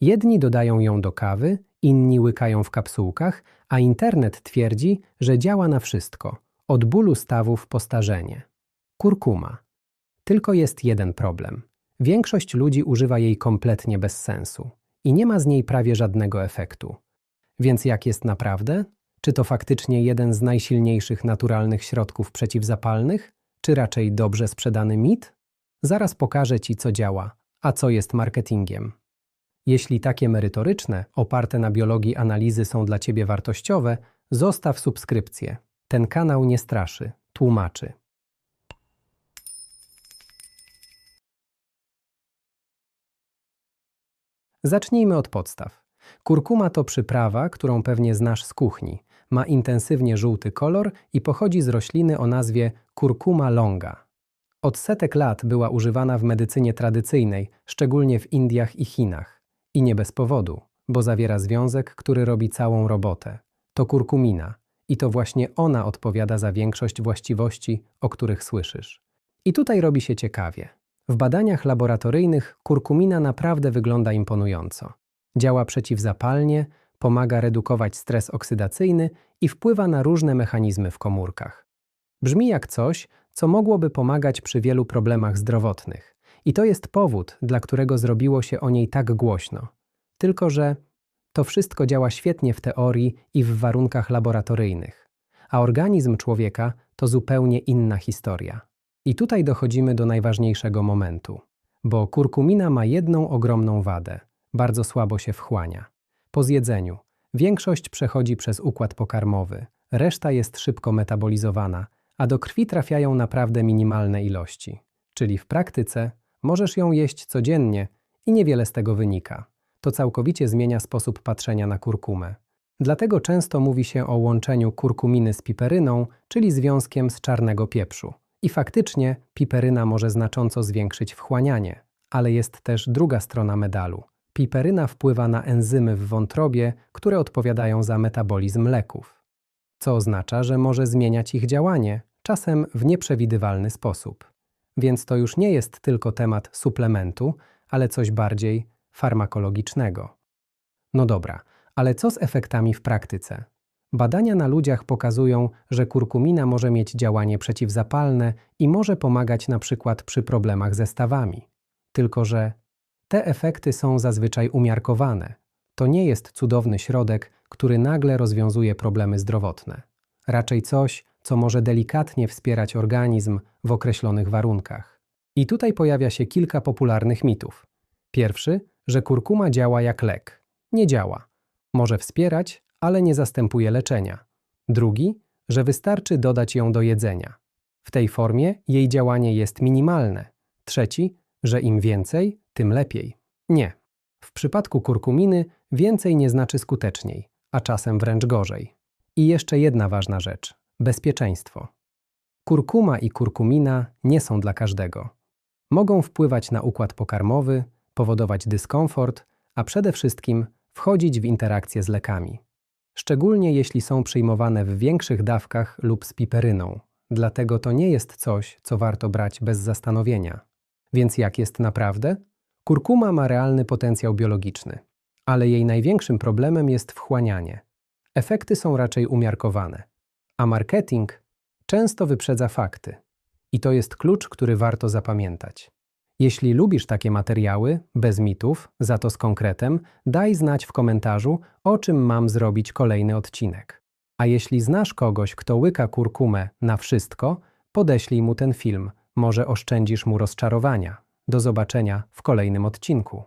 Jedni dodają ją do kawy, inni łykają w kapsułkach, a internet twierdzi, że działa na wszystko, od bólu stawów po starzenie. Kurkuma. Tylko jest jeden problem. Większość ludzi używa jej kompletnie bez sensu i nie ma z niej prawie żadnego efektu. Więc jak jest naprawdę? Czy to faktycznie jeden z najsilniejszych naturalnych środków przeciwzapalnych, czy raczej dobrze sprzedany mit? Zaraz pokażę Ci, co działa, a co jest marketingiem. Jeśli takie merytoryczne, oparte na biologii analizy są dla Ciebie wartościowe, zostaw subskrypcję. Ten kanał nie straszy, tłumaczy. Zacznijmy od podstaw. Kurkuma to przyprawa, którą pewnie znasz z kuchni. Ma intensywnie żółty kolor i pochodzi z rośliny o nazwie Curcuma longa. Od setek lat była używana w medycynie tradycyjnej, szczególnie w Indiach i Chinach. I nie bez powodu, bo zawiera związek, który robi całą robotę. To kurkumina. I to właśnie ona odpowiada za większość właściwości, o których słyszysz. I tutaj robi się ciekawie. W badaniach laboratoryjnych kurkumina naprawdę wygląda imponująco. Działa przeciwzapalnie, pomaga redukować stres oksydacyjny i wpływa na różne mechanizmy w komórkach. Brzmi jak coś, co mogłoby pomagać przy wielu problemach zdrowotnych. I to jest powód, dla którego zrobiło się o niej tak głośno. Tylko że to wszystko działa świetnie w teorii i w warunkach laboratoryjnych. A organizm człowieka to zupełnie inna historia. I tutaj dochodzimy do najważniejszego momentu. Bo kurkumina ma jedną ogromną wadę. Bardzo słabo się wchłania. Po zjedzeniu większość przechodzi przez układ pokarmowy, reszta jest szybko metabolizowana, a do krwi trafiają naprawdę minimalne ilości. Czyli w praktyce możesz ją jeść codziennie i niewiele z tego wynika. To całkowicie zmienia sposób patrzenia na kurkumę. Dlatego często mówi się o łączeniu kurkuminy z piperyną, czyli związkiem z czarnego pieprzu. I faktycznie piperyna może znacząco zwiększyć wchłanianie, ale jest też druga strona medalu. Piperyna wpływa na enzymy w wątrobie, które odpowiadają za metabolizm leków. Co oznacza, że może zmieniać ich działanie, czasem w nieprzewidywalny sposób. Więc to już nie jest tylko temat suplementu, ale coś bardziej farmakologicznego. No dobra, ale co z efektami w praktyce? Badania na ludziach pokazują, że kurkumina może mieć działanie przeciwzapalne i może pomagać na przykład przy problemach ze stawami. Tylko że te efekty są zazwyczaj umiarkowane. To nie jest cudowny środek, który nagle rozwiązuje problemy zdrowotne. Raczej coś, co może delikatnie wspierać organizm w określonych warunkach. I tutaj pojawia się kilka popularnych mitów. Pierwszy, że kurkuma działa jak lek. Nie działa. Może wspierać, ale nie zastępuje leczenia. Drugi, że wystarczy dodać ją do jedzenia. W tej formie jej działanie jest minimalne. Trzeci, że im więcej, tym lepiej. Nie. W przypadku kurkuminy więcej nie znaczy skuteczniej, a czasem wręcz gorzej. I jeszcze jedna ważna rzecz – bezpieczeństwo. Kurkuma i kurkumina nie są dla każdego. Mogą wpływać na układ pokarmowy, powodować dyskomfort, a przede wszystkim wchodzić w interakcję z lekami. Szczególnie jeśli są przyjmowane w większych dawkach lub z piperyną. Dlatego to nie jest coś, co warto brać bez zastanowienia. Więc jak jest naprawdę? Kurkuma ma realny potencjał biologiczny, ale jej największym problemem jest wchłanianie. Efekty są raczej umiarkowane, a marketing często wyprzedza fakty. I to jest klucz, który warto zapamiętać. Jeśli lubisz takie materiały, bez mitów, za to z konkretem, daj znać w komentarzu, o czym mam zrobić kolejny odcinek. A jeśli znasz kogoś, kto łyka kurkumę na wszystko, podeślij mu ten film, może oszczędzisz mu rozczarowania. Do zobaczenia w kolejnym odcinku.